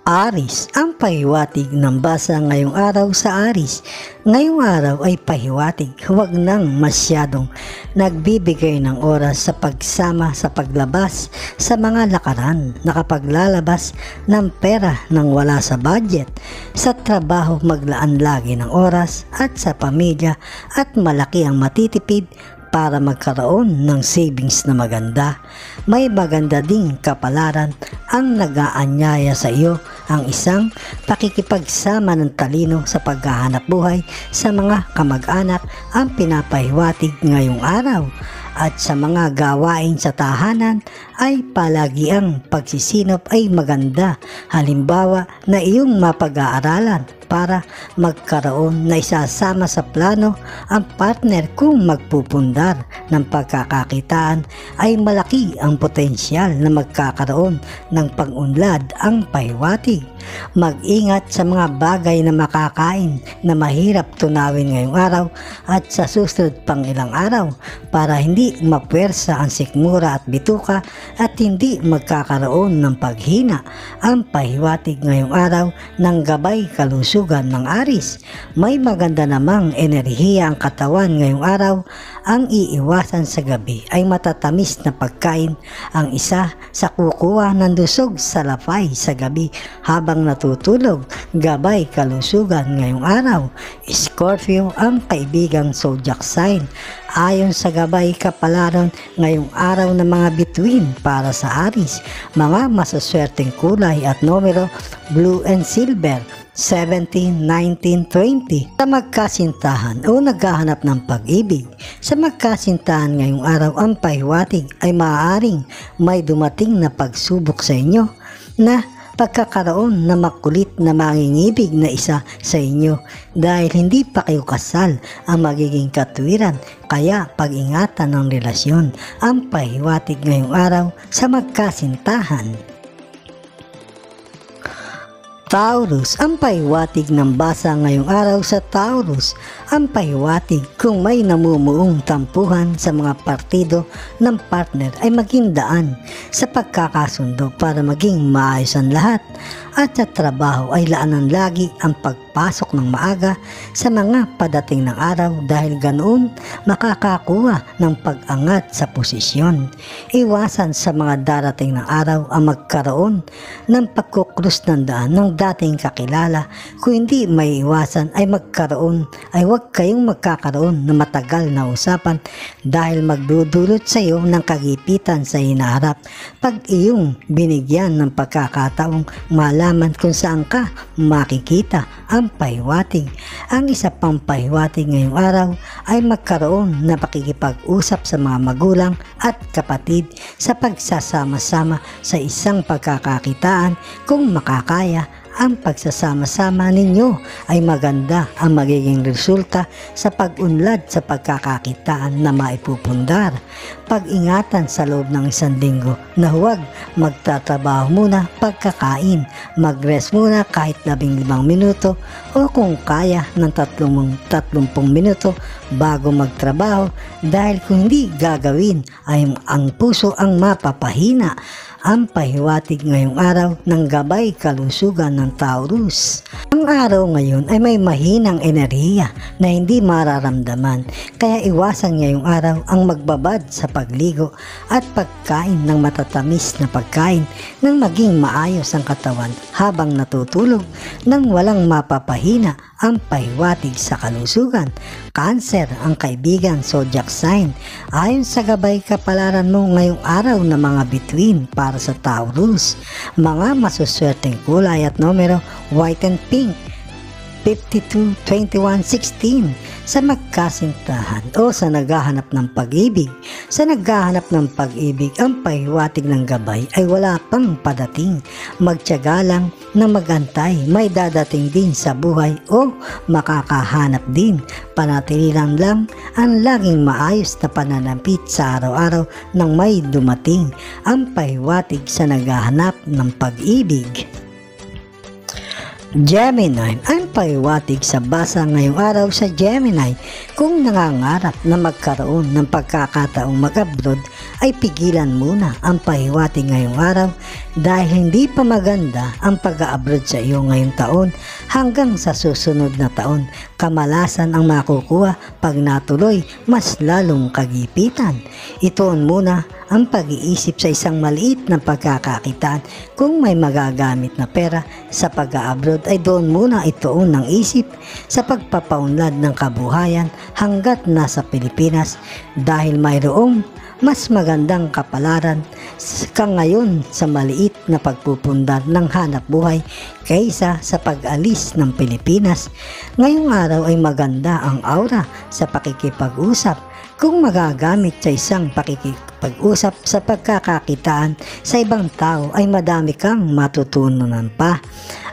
Aris, ang pahiwatig ng basa ngayong araw sa Aris. Ngayong araw ay pahiwatig, huwag nang masyadong nagbibigay ng oras sa pagsama sa paglabas sa mga lakaran, nakapaglalabas ng pera nang wala sa budget, sa trabaho maglaan lagi ng oras at sa pamilya at malaki ang matitipid para magkaroon ng savings na maganda. May maganda ding kapalaran ang nag-aanyaya sa iyo, ang isang pakikipagsama ng talino sa paghahanap buhay sa mga kamag-anak ang pinapahiwatig ngayong araw. At sa mga gawain sa tahanan ay palagi ang pagsisinop ay maganda. Halimbawa na iyong mapag-aaralan para magkaroon na isasama sa plano ang partner kung magpupundar ng pagkakakitaan ay malaki ang potensyal na magkakaroon ng pag-unlad ang pahiwatig. Mag-ingat sa mga bagay na makakain na mahirap tunawin ngayong araw at sa susunod pang ilang araw para hindi mapwersa ang sikmura at bituka at hindi magkakaroon ng paghina. Ang pahiwatig ngayong araw ng gabay kalusugan ng Aris. May maganda namang enerhiya ang katawan ngayong araw. Ang iiwasan sa gabi ay matatamis na pagkain. Ang isa sa kukuha ng dusog sa lapay sa gabi habang natutulog. Gabay kalusugan ngayong araw. Scorpio, ang kaibigang zodiac sign. Ayon sa gabay kapalaran ngayong araw ng mga bituin para sa Aris, mga masaswerteng kulay at numero blue and silver, 17, 19, 20. Sa magkasintahan o naghahanap ng pag-ibig, sa magkasintahan ngayong araw ang pahiwatig ay maaaring may dumating na pagsubok sa inyo na pagkakaroon na makulit na mangingibig na isa sa inyo dahil hindi pa kayo kasal ang magiging katwiran, kaya pag-ingatan ng relasyon ang pahiwatig ngayong araw sa magkasintahan. Taurus, ang pahiwatig ng basa ngayong araw sa Taurus. Ang pahiwatig kung may namumuong tampuhan sa mga partido ng partner ay maging daan sa pagkakasundo para maging maayos ang lahat. At sa trabaho ay laanan lagi ang pagpasok ng maaga sa mga padating ng araw dahil ganoon makakakuha ng pag-angat sa posisyon. Iwasan sa mga darating ng araw ang magkaroon ng pagkukrus ng daan ng dating kakilala. Kung hindi may iwasan ay huwag kayong magkakaroon ng matagal na usapan dahil magdudulot sa iyo ng kagipitan sa hinaharap pag iyong binigyan ng pagkakataong malaman kung saan ka makikita ang pahiwatig. Ang isa pang pahiwatig ngayong araw ay magkaroon na pakikipag-usap sa mga magulang at kapatid sa pagsasama-sama sa isang pagkakakitaan. Kung makakaya, ang pagsasama-sama ninyo ay maganda ang magiging resulta sa pag-unlad sa pagkakakitaan na maipupundar. Pag-ingatan sa loob ng isang linggo na huwag magtatrabaho muna pagkakain, mag-rest muna kahit 15 minuto o kung kaya ng 30 minuto bago magtrabaho dahil kung hindi gagawin ay ang puso ang mapapahina. Ang pahiwatig ngayong araw ng gabay kalusugan ng Taurus. Ang araw ngayon ay may mahinang enerhiya na hindi mararamdaman, kaya iwasan ngayong araw ang magbabad sa pagligo at pagkain ng matatamis na pagkain nang maging maayos ang katawan habang natutulog nang walang mapapahina. Ang pahiwatig sa kalusugan. Cancer, ang kaibigan zodiac sign. Ayon sa gabay kapalaran mo ngayong araw na mga bituin para sa Taurus, mga masuswerteng kulay at numero white and pink, 52, 21, 16. Sa magkasintahan o sa naghahanap ng pag-ibig. Sa naghahanap ng pag-ibig, ang pahiwatig ng gabay ay wala pang padating. Magtiyaga lang na magantay, may dadating din sa buhay o makakahanap din. Panatilihan lang ang laging maayos na pananapit sa araw-araw nang may dumating. Ang pahiwatig sa naghahanap ng pag-ibig. Gemini, ang pahiwatig sa basa ngayong araw sa Gemini. Kung nangangarap na magkaroon ng pagkakataong mag-abroad ay pigilan muna ang pahiwatig ngayong araw dahil hindi pa maganda ang pag-a-abroad sa iyo ngayong taon hanggang sa susunod na taon. Kamalasan ang makukuha pag natuloy, mas lalong kagipitan. Ituon muna ang pag-iisip sa isang maliit na pagkakakitaan. Kung may magagamit na pera sa pag-a-abroad ay doon muna ituon ng isip sa pagpapaunlad ng kabuhayan hanggat nasa Pilipinas dahil mayroong mas magandang kapalaran ka ngayon sa maliit na pagpupundar ng hanap buhay kaysa sa pag-alis ng Pilipinas. Ngayong araw ay maganda ang aura sa pakikipag-usap. Kung magagamit sa isang pakikipag-usap sa pagkakakitaan sa ibang tao ay madami kang matutunan pa.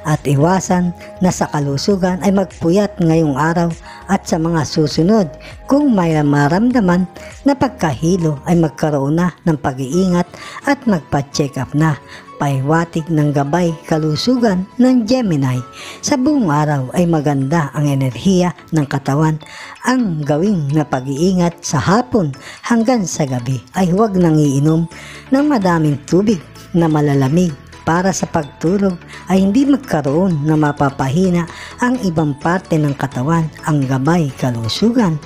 At iwasan na sa kalusugan ay magpuyat ngayong araw at sa mga susunod. Kung may maramdaman na pagkahilo ay magkaroon na ng pag-iingat at magpa-check up na. Pahiwatig ng gabay kalusugan ng Gemini. Sa buong araw ay maganda ang enerhiya ng katawan. Ang gawing na pag-iingat sa hapon hanggang sa gabi ay huwag nang iinom ng madaming tubig na malalamig. Para sa pagtulog ay hindi magkaroon na mapapahina ang ibang parte ng katawan. Ang gabay kalusugan.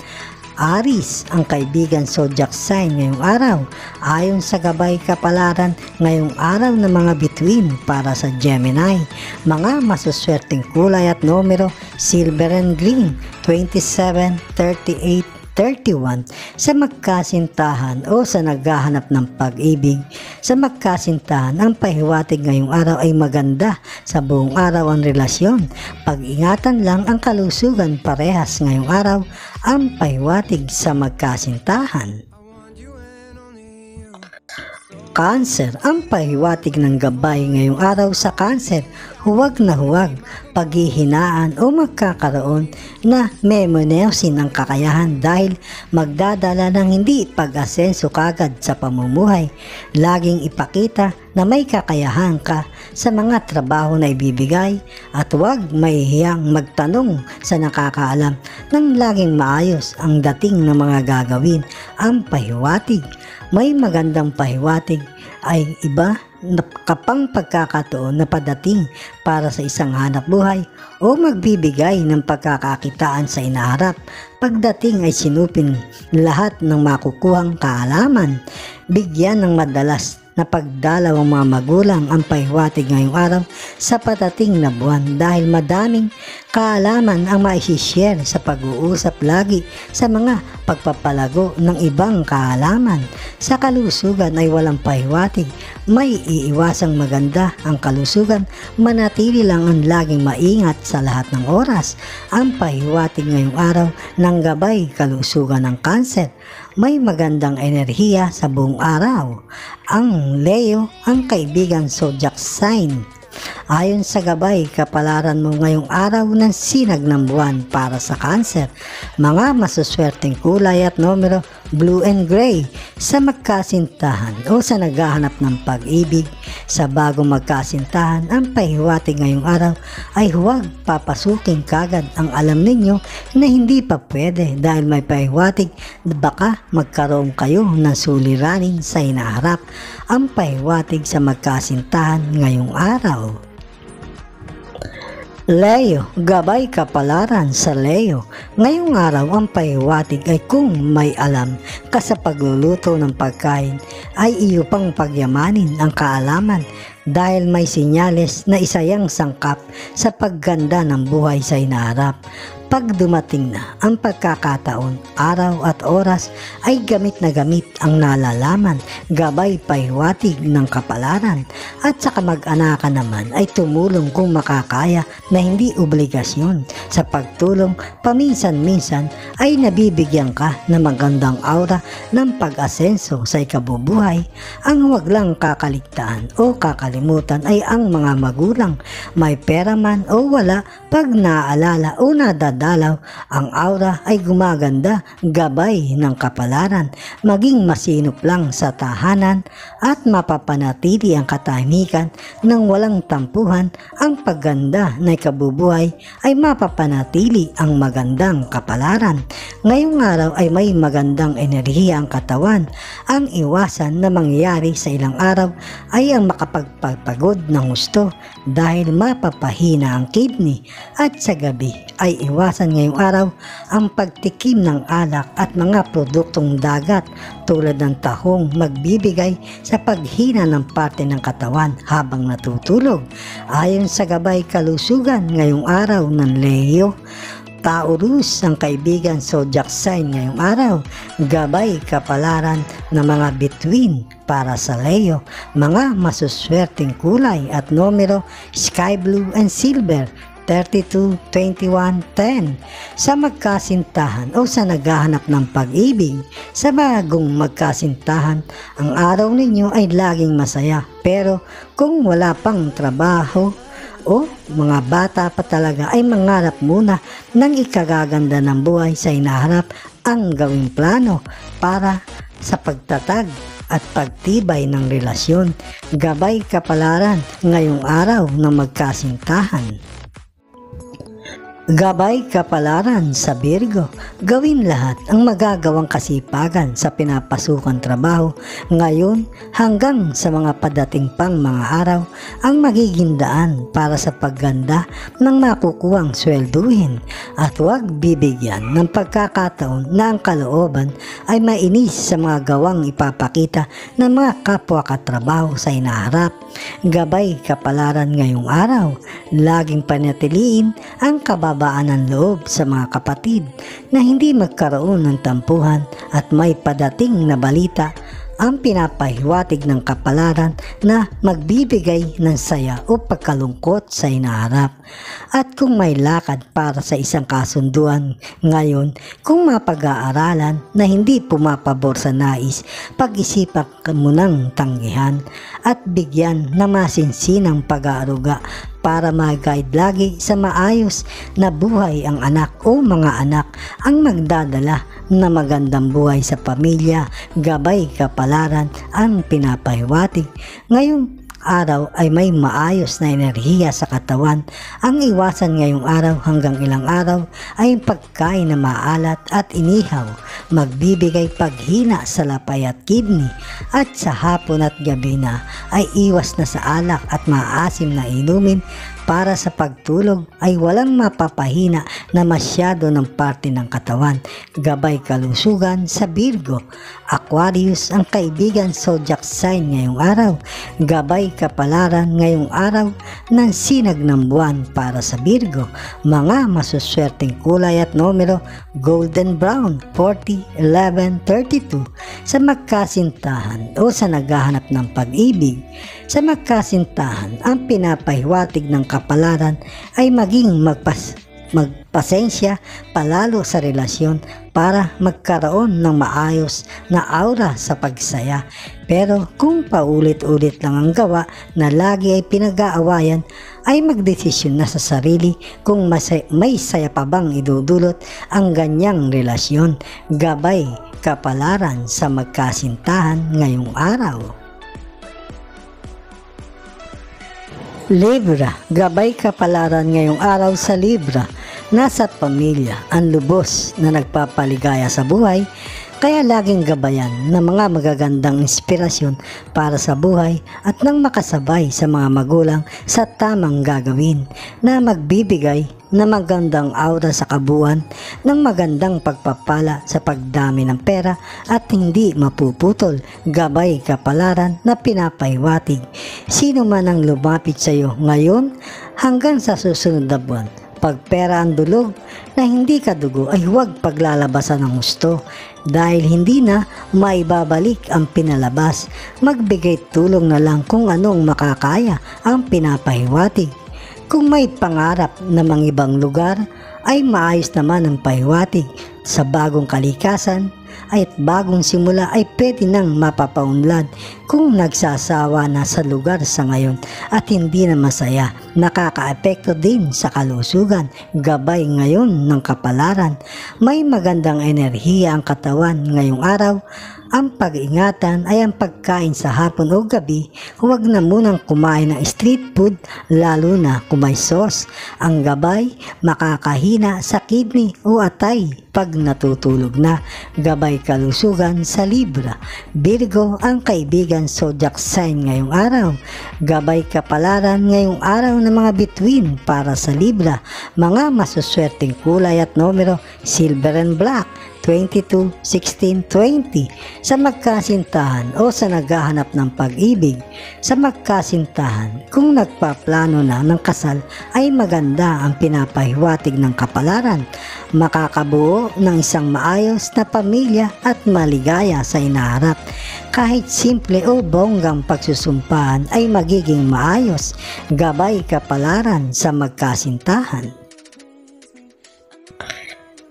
Aries, ang kaibigan zodiac sign ngayong araw. Ayon sa gabay kapalaran ngayong araw ng mga bituin para sa Gemini. Mga masuswerteng kulay at numero, silver and green, 27, 38, 31. Sa magkasintahan o sa naghahanap ng pag-ibig. Sa magkasintahan, ang pahiwatig ngayong araw ay maganda. Sa buong araw ang relasyon. Pag-ingatan lang ang kalusugan parehas ngayong araw ang pahiwatig sa magkasintahan. Cancer, ang pahiwatig ng gabay ngayong araw sa Cancer, huwag na huwag paghihinaan o magkakaroon na memoneusin ang kakayahan dahil magdadala ng hindi pag-asenso kagad sa pamumuhay. Laging ipakita na may kakayahan ka sa mga trabaho na ibibigay at huwag mahihiyang magtanong sa nakakaalam nang laging maayos ang dating ng mga gagawin. Ang pahiwatig, may magandang pahiwatig ay iba na kapang pagkakataon na padating para sa isang hanap buhay o magbibigay ng pagkakakitaan sa inaharap. Pagdating ay sinupin lahat ng makukuhang kaalaman. Bigyan ng madalas na pagdalaw ang mga magulang ang pahiwatig ngayong araw sa patating na buwan dahil madaming kaalaman ang maisishare sa pag-uusap lagi sa mga pagpapalago ng ibang kaalaman. Sa kalusugan ay walang pahiwatig, may iiwasang maganda ang kalusugan, manatili lang ang laging maingat sa lahat ng oras. Ang pahiwatig ngayong araw ng gabay kalusugan ng Cancer, may magandang enerhiya sa buong araw. Ang Leo, ang kaibigan zodiac sign. Ayon sa gabay kapalaran mo ngayong araw ng sinag ng buwan para sa Cancer, mga masuswerteng kulay at numero, blue and gray. Sa magkasintahan o sa naghahanap ng pag-ibig, sa bagong magkasintahan, ang pahiwatig ngayong araw ay huwag papasukin kagad ang alam ninyo na hindi pa pwede dahil may pahiwatig na baka magkaroon kayo ng suliranin sa hinaharap. Ang pahiwatig sa magkasintahan ngayong araw. Leo, gabay kapalaran sa Leo. Ngayong araw ang pahiwatig ay kung may alam ka sa pagluluto ng pagkain ay iyo pang pagyamanin ang kaalaman dahil may sinyales na isayang sangkap sa pagganda ng buhay sa hinaharap. Pag dumating na ang pagkakataon, araw at oras ay gamit na gamit ang nalalaman, gabay pahiwatig ng kapalaran at sa kamag-anakan naman ay tumulong kung makakaya na hindi obligasyon. Sa pagtulong, paminsan-minsan ay nabibigyan ka ng magandang aura ng pag-asenso sa ikabubuhay. Ang huwag lang kakaligtaan o kakalimutan ay ang mga magulang, may pera man o wala, pag naaalala o nadadala pagdadalaw, ang aura ay gumaganda gabay ng kapalaran, maging masinop lang sa tahanan at mapapanatili ang katahimikan ng walang tampuhan. Ang pagganda na ikabubuhay ay mapapanatili ang magandang kapalaran. Ngayong araw ay may magandang enerhiya ang katawan. Ang iwasan na mangyayari sa ilang araw ay ang makapagpagpagod ng gusto dahil mapapahina ang kidney, at sa gabi ay iwasan ngayong araw ang pagtikim ng alak at mga produktong dagat tulad ng tahong magbibigay sa paghina ng parte ng katawan habang natutulog. Ayon sa gabay kalusugan ngayong araw ng Leo, Taurus ang kaibigan zodiac sign ngayong araw. Gabay kapalaran ng mga bituin para sa Leo. Mga masuswerteng kulay at numero sky blue and silver, 32, 21, 10. Sa magkasintahan o sa naghahanap ng pag-ibig, sa bagong magkasintahan, ang araw ninyo ay laging masaya. Pero kung wala pang trabaho o mga bata pa talaga, ay mangarap muna ng ikagaganda ng buhay sa hinaharap. Ang gawing plano para sa pagtatag at pagtibay ng relasyon. Gabay kapalaran ngayong araw ng magkasintahan. Gabay kapalaran sa Virgo, gawin lahat ang magagawang kasipagan sa pinapasukang trabaho ngayon hanggang sa mga padating pang mga araw ang magiging daan para sa pagganda ng makukuhang swelduhin, at huwag bibigyan ng pagkakataon na ang kalooban ay mainis sa mga gawang ipapakita ng mga kapwa katrabaho sa hinaharap. Gabay kapalaran ngayong araw, laging panatiliin ang kababaan ng loob sa mga kapatid na hindi magkaroon ng tampuhan, at may padating na balita ang pinapahiwatig ng kapalaran na magbibigay ng saya o pagkalungkot sa hinaharap. At kung may lakad para sa isang kasunduan ngayon, kung mapag-aaralan na hindi pumapabor sa nais, pag-isipan mo ng tanggihan at bigyan na masinsinang pag-aaruga para mag-guide lagi sa maayos na buhay ang anak o mga anak ang magdadala na magandang buhay sa pamilya. Gabay kapalaran ang pinapahiwatig ngayong araw ay may maayos na enerhiya sa katawan. Ang iwasan ngayong araw hanggang ilang araw ay pagkain na maalat at inihaw, magbibigay paghina sa lapay at kidney, at sa hapon at gabi na ay iwas na sa alak at maasim na inumin. Para sa pagtulog ay walang mapapahina na masyado ng parte ng katawan. Gabay kalusugan sa Virgo, Aquarius ang kaibigan zodiac sign ngayong araw. Gabay kapalaran ngayong araw ng sinag ng buwan para sa Virgo. Mga masuswerteng kulay at numero golden brown, 40, 11, 32. Sa magkasintahan o sa naghahanap ng pag-ibig, sa magkasintahan ang pinapahiwatig ng kapalaran ay maging magpasensya palalo sa relasyon para magkaroon ng maayos na aura sa pagsaya. Pero kung paulit-ulit lang ang gawa na lagi ay pinag-aawayan, ay magdesisyon na sa sarili kung may saya pa bang idudulot ang ganyang relasyon. Gabay kapalaran sa magkasintahan ngayong araw. Libra, gabay kapalaran ngayong araw sa Libra. Nasa't pamilya ang lubos na nagpapaligaya sa buhay, kaya laging gabayan ng mga magagandang inspirasyon para sa buhay at nang makasabay sa mga magulang sa tamang gagawin na magbibigay na magandang aura sa kabuuan ng magandang pagpapala sa pagdami ng pera at hindi mapuputol. Gabay kapalaran na pinapahiwatig sino man ang lumapit sa iyo ngayon hanggang sa susunod na buwan. Pag pera ang dulog na hindi kadugo ay huwag paglalabasan ng gusto dahil hindi na maibabalik ang pinalabas. Magbigay tulong na lang kung anong makakaya ang pinapahiwatig. Kung may pangarap na mga ibang lugar ay maayos naman ang pahiwatig. Sa bagong kalikasan at bagong simula ay pwede nang mapapaunlad. kung nagsasawa na sa lugar sa ngayon at hindi na masaya, nakakaapekto din sa kalusugan, gabay ngayon ng kapalaran. May magandang enerhiya ang katawan ngayong araw. Ang pag-ingatan ay ang pagkain sa hapon o gabi. Huwag na munang kumain ng street food, lalo na kung may sauce. Ang gabay, makakahina sa kidney o atay pag natutulog na. Gabay kalusugan sa Libra. Virgo ang kaibigan zodiac sign ngayong araw. Gabay kapalaran ngayong araw ng mga bituin para sa Libra. Mga masuswerteng kulay at numero, silver and black, 22, 16, 20. Sa magkasintahan o sa naghahanap ng pag-ibig. Sa magkasintahan, kung nagpaplano na ng kasal ay maganda ang pinapahiwatig ng kapalaran. Makakabuo ng isang maayos na pamilya at maligaya sa inaharap. Kahit simple o bonggang pagsusumpahan ay magiging maayos. Gabay kapalaran sa magkasintahan.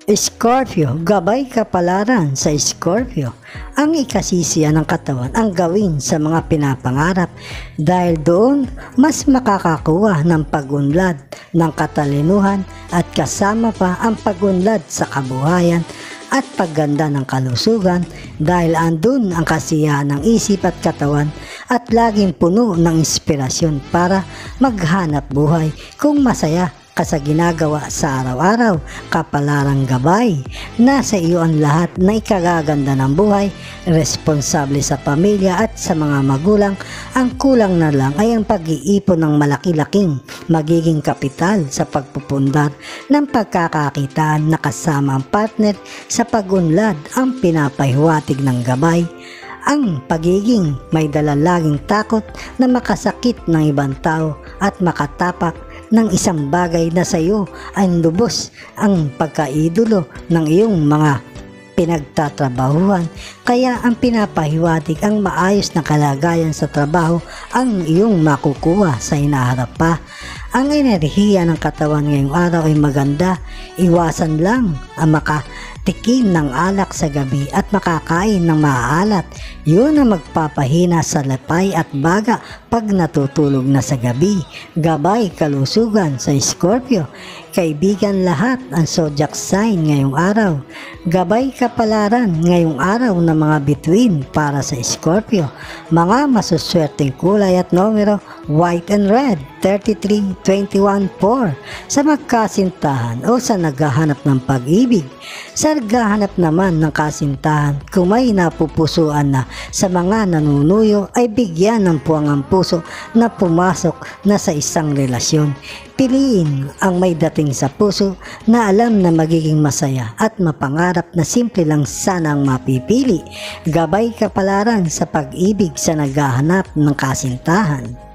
Scorpio, gabay kapalaran sa Scorpio. Ang ikasisiya ng katawan ang gawin sa mga pinapangarap dahil doon mas makakakuha ng pag-unlad ng katalinuhan at kasama pa ang pag-unlad sa kabuhayan at pagganda ng kalusugan dahil andun ang kasiyahan ng isip at katawan at laging puno ng inspirasyon para maghanap buhay kung masaya ka sa ginagawa sa araw-araw. Kapalarang gabay, nasa iyo ang lahat na ikagaganda ng buhay, responsable sa pamilya at sa mga magulang. Ang kulang na lang ay ang pag-iipon ng malaki-laking magiging kapital sa pagpupundar ng pagkakakitaan na kasama ang partner sa pag-unlad ang pinapahiwatig ng gabay. Ang pagiging may dala laging takot na makasakit ng ibang tao at makatapak ng isang bagay na sa iyo ay lubos ang pagkaidolo ng iyong mga pinagtatrabahuhan. Kaya ang pinapahiwatig ang maayos na kalagayan sa trabaho ang iyong makukuha sa inaharap pa. Ang enerhiya ng katawan ngayong araw ay maganda. Iwasan lang ang makatikim ng alak sa gabi at makakain ng maaalat. Yun ang magpapahina sa lapay at baga pag natutulog na sa gabi. Gabay kalusugan sa Scorpio. Kaibigan lahat ang zodiac sign ngayong araw. Gabay kapalaran ngayong araw ng mga bituin para sa Scorpio. Mga masuswerteng kulay at numero, white and red, 33, 21, 4. Sa magkasintahan o sa naghahanap ng pag-ibig. Sa naghahanap naman ng kasintahan, kung may napupusuan na sa mga nanunuyo ay bigyan ng puwang ang puso na pumasok na sa isang relasyon. Piliin ang may dating sa puso na alam na magiging masaya at mapangarap na simple lang sana ang mapipili. Gabay kapalaran sa pag-ibig sa naghahanap ng kasintahan.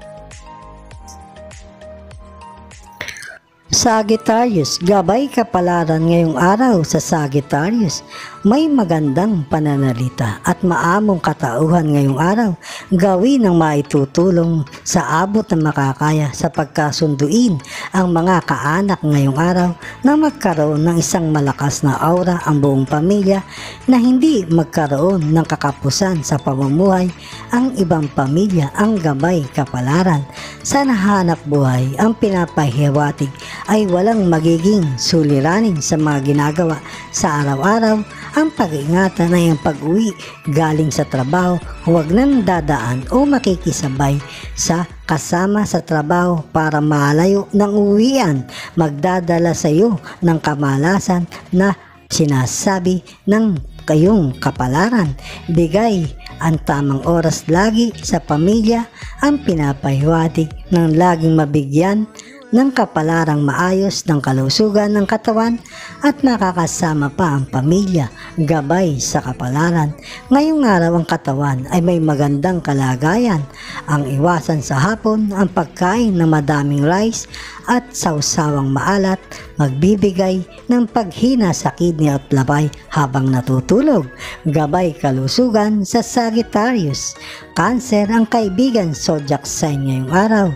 Sagittarius, gabay kapalaran ngayong araw sa Sagittarius. May magandang pananalita at maamong katauhan ngayong araw. Gawin ang maitutulong sa abot na makakaya sa pagkasunduin ang mga kaanak ngayong araw na magkaroon ng isang malakas na aura ang buong pamilya na hindi magkaroon ng kakapusan sa pamumuhay ang ibang pamilya ang gabay kapalaran. Sa nahanap buhay, ang pinapahiwatig ay walang magiging suliranin sa mga ginagawa sa araw-araw. Ang pag-ingatan ay ang pag-uwi galing sa trabaho, huwag nang dadaan o makikisabay sa kasama sa trabaho para malayo ng uwian. Magdadala sa iyo ng kamalasan na sinasabi ng kayong kapalaran. Bigay ang tamang oras lagi sa pamilya ang pinapahiwatig ng laging mabigyan ng kapalarang maayos ng kalusugan ng katawan at makakasama pa ang pamilya. Gabay sa kapalaran. Ngayong araw ang katawan ay may magandang kalagayan. Ang iwasan sa hapon ang pagkain ng madaming rice at sausawang maalat magbibigay ng paghina sa kidney at lapay habang natutulog. Gabay kalusugan sa Sagittarius. Cancer ang kaibigan zodiac sign ngayong araw.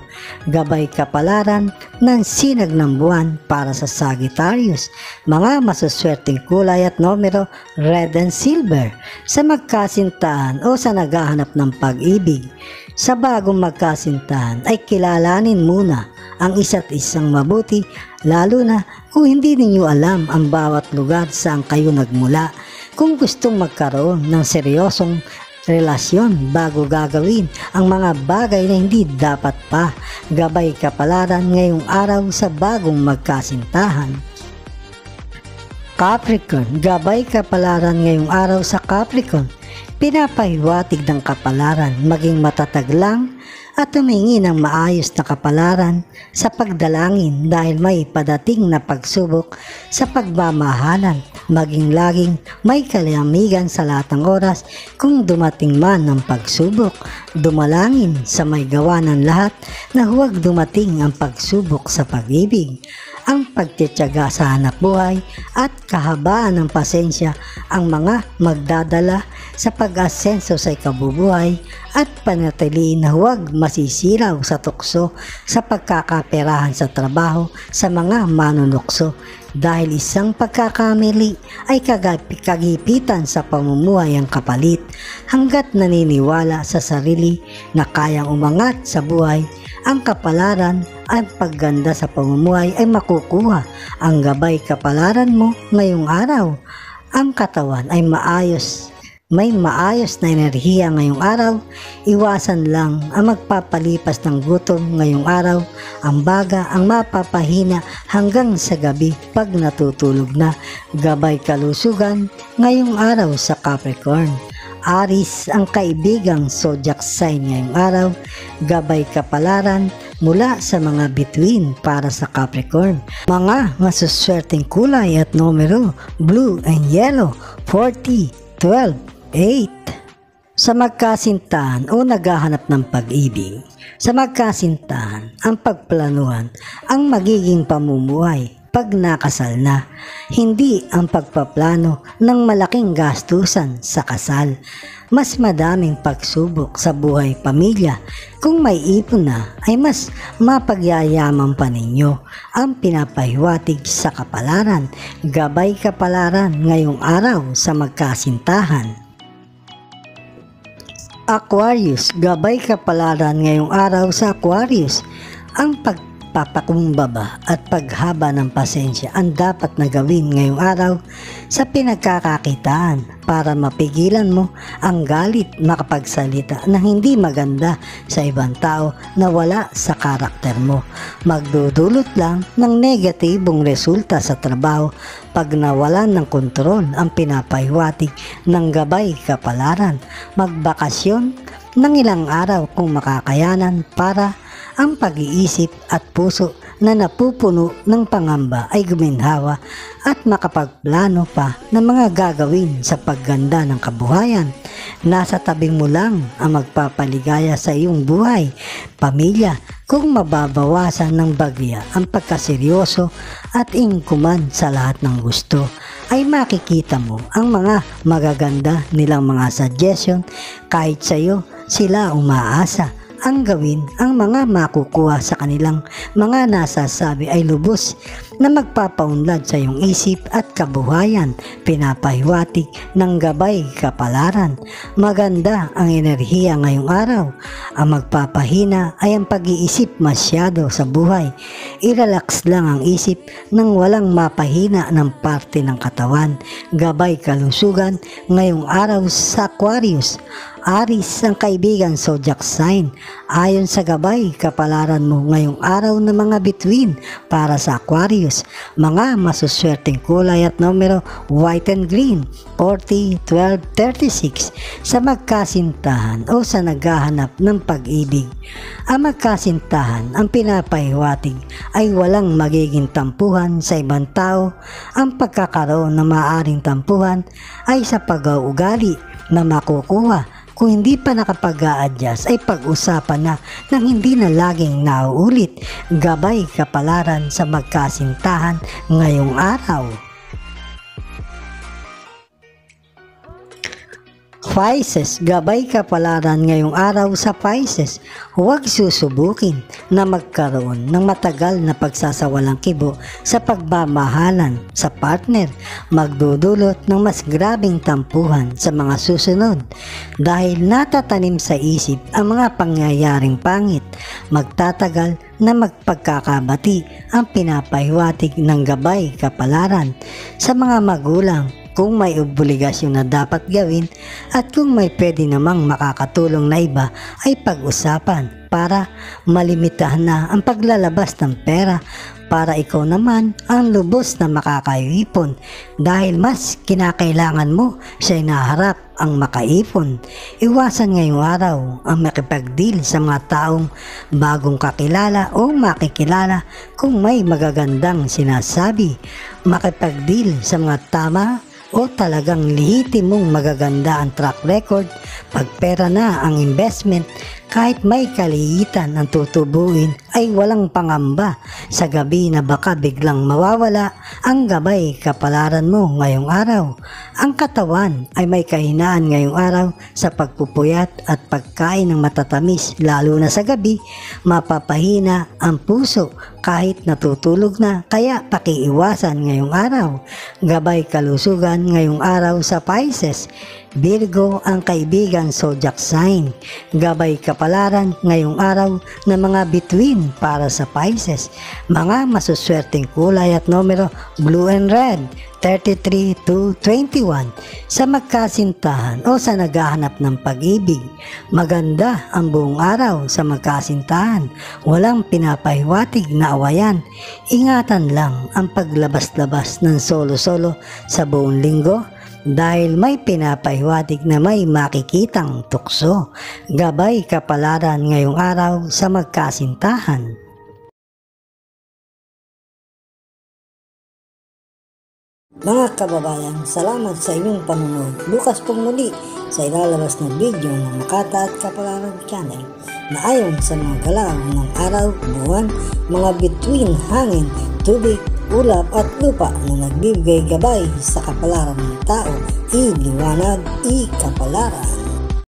Gabay kapalaran ng sinag ng buwan para sa Sagittarius. Mga masuswerteng kulay at numero, red and silver. Sa magkasintahan o sa naghahanap ng pag-ibig. Sa bagong magkasintahan ay kilalanin muna ang isa't isang mabuti, lalo na kung hindi ninyo alam ang bawat lugar saan kayo nagmula. Kung gustong magkaroon ng seryosong relasyon bago gagawin ang mga bagay na hindi dapat pa, gabay kapalaran ngayong araw sa bagong magkasintahan. Capricorn, gabay kapalaran ngayong araw sa Capricorn. Pinapahiwatig ng kapalaran maging matatag lang at humingi ng maayos na kapalaran sa pagdalangin dahil may padating na pagsubok sa pagmamahalan. Maging laging may kalamigan sa lahat ng oras kung dumating man ng pagsubok. Dumalangin sa may gawa ng lahat na huwag dumating ang pagsubok sa pag-ibig. Ang pagtitiyaga sa hanap buhay at kahabaan ng pasensya ang mga magdadala sa pag-asenso sa ikabubuhay at panatiliin na huwag masisiraw sa tukso sa pagkakaperahan sa trabaho sa mga manunukso dahil isang pagkakamali ay kagipitan sa pamumuhay ang kapalit. Hanggat naniniwala sa sarili na kayang umangat sa buhay, ang kapalaran at pagganda sa pamumuhay ay makukuha. Ang gabay kapalaran mo ngayong araw. Ang katawan ay may maayos na enerhiya ngayong araw. Iwasan lang ang magpapalipas ng gutom ngayong araw. Ang baga ang mapapahina hanggang sa gabi pag natutulog na. Gabay kalusugan ngayong araw sa Capricorn. Aries, ang kaibigang zodiac sign ngayong araw. Gabay kapalaran mula sa mga bituin para sa Capricorn. Mga masuswerteng kulay at numero, blue and yellow, 40, 12, 8. Sa magkasintahan o naghahanap ng pag-ibig. Sa magkasintahan, ang pagplanuhan ang magiging pamumuhay pag nakasal na, hindi ang pagpaplano ng malaking gastusan sa kasal. Mas madaming pagsubok sa buhay pamilya. Kung may ipon na ay mas mapagyayaman pa ninyo. Ang pinapahiwatig sa kapalaran, gabay kapalaran ngayong araw sa magkasintahan. Aquarius, gabay kapalaran ngayong araw sa Aquarius. Ang pagpapakumbaba at paghaba ng pasensya ang dapat na gawin ngayong araw sa pinagkakakitaan para mapigilan mo ang galit makapagsalita na hindi maganda sa ibang tao na wala sa karakter mo. Magdudulot lang ng negatibong resulta sa trabaho pag nawalan ng kontrol ang pinapahiwatig ng gabay kapalaran. Magbakasyon ng ilang araw kung makakayanan para ang pag-iisip at puso na napupuno ng pangamba ay guminhawa at makapagplano pa ng mga gagawin sa pagganda ng kabuhayan. Nasa tabing mo lang ang magpapaligaya sa iyong buhay, pamilya, kung mababawasan ng bagya ang pagkaseryoso at ingkuman sa lahat ng gusto, ay makikita mo ang mga magaganda nilang mga suggestion kahit sa iyo sila umaasa. Ang gawin ang mga makukuha sa kanilang mga nasasabi ay lubos na magpapaunlad sa iyong isip at kabuhayan. Pinapahiwatig ng gabay kapalaran. Maganda ang enerhiya ngayong araw. Ang magpapahina ay ang pag-iisip masyado sa buhay. I-relax lang ang isip nang walang mapahina ng parte ng katawan. Gabay kalusugan ngayong araw sa Aquarius. Aries, ang kaibigan zodiac sign. Ayon sa gabay kapalaran mo ngayong araw ng mga bituin para sa Aquarius. Mga masuswerteng kulay at numero, white and green, 40, 12, 36. Sa magkasintahan o sa naghahanap ng pag-ibig. Ang magkasintahan ang pinapahiwatig ay walang magiging tampuhan sa ibang tao. Ang pagkakaroon ng maaaring tampuhan ay sa pag-uugali na makukuha. Kung hindi pa nakapag-a-adjust ay pag-usapan na nang hindi na laging nauulit. Gabay kapalaran sa magkasintahan ngayong araw. Pisces, gabay kapalaran ngayong araw sa Pisces. Huwag susubukin na magkaroon ng matagal na pagsasawalang kibo sa pagmamahalan sa partner. Magdudulot ng mas grabing tampuhan sa mga susunod dahil natatanim sa isip ang mga pangyayaring pangit. Magtatagal na magpagkakabati ang pinapahiwatig ng gabay kapalaran sa mga magulang kung may obligasyon na dapat gawin at kung may pwede namang makakatulong na iba ay pag-usapan para malimitahan na ang paglalabas ng pera para ikaw naman ang lubos na makakaipon dahil mas kinakailangan mo siya naharap ang makaipon. Iwasan ngayong araw ang makipag-deal sa mga taong bagong kakilala o makikilala kung may magagandang sinasabi. Makipag-deal sa mga tama o talagang lihitin mong magaganda ang track record pag pera na ang investment. Kahit may kaliitan ang tutubuin ay walang pangamba sa gabi na baka biglang mawawala ang gabay kapalaran mo ngayong araw. Ang katawan ay may kahinaan ngayong araw sa pagpupuyat at pagkain ng matatamis, lalo na sa gabi. Mapapahina ang puso kahit natutulog na, kaya pakiiwasan ngayong araw. Gabay kalusugan ngayong araw sa Pisces. Virgo ang kaibigan zodiac sign. Gabay kapalaran ngayong araw na mga bituin para sa Pisces. Mga masuswerteng kulay at numero blue and red, 33 to 21. Sa magkasintahan o sa naghahanap ng pag-ibig, maganda ang buong araw sa magkasintahan. Walang pinapahiwatig na awayan. Ingatan lang ang paglabas-labas ng solo-solo sa buong linggo dahil may pinapahiwatig na may makikitang tukso. Gabay kapalaran ngayong araw sa magkasintahan. Mga kababayan, salamat sa inyong panonood. Bukas pong muli sa ilalabas na video ng Makata at Kapalaran Channel na ayon sa mga galaw ng araw, buwan, mga bituin, hangin, tubig, ulap at lupa na nagbibigay gabay sa kapalaran ng tao. Iliwanag, ikapalaran.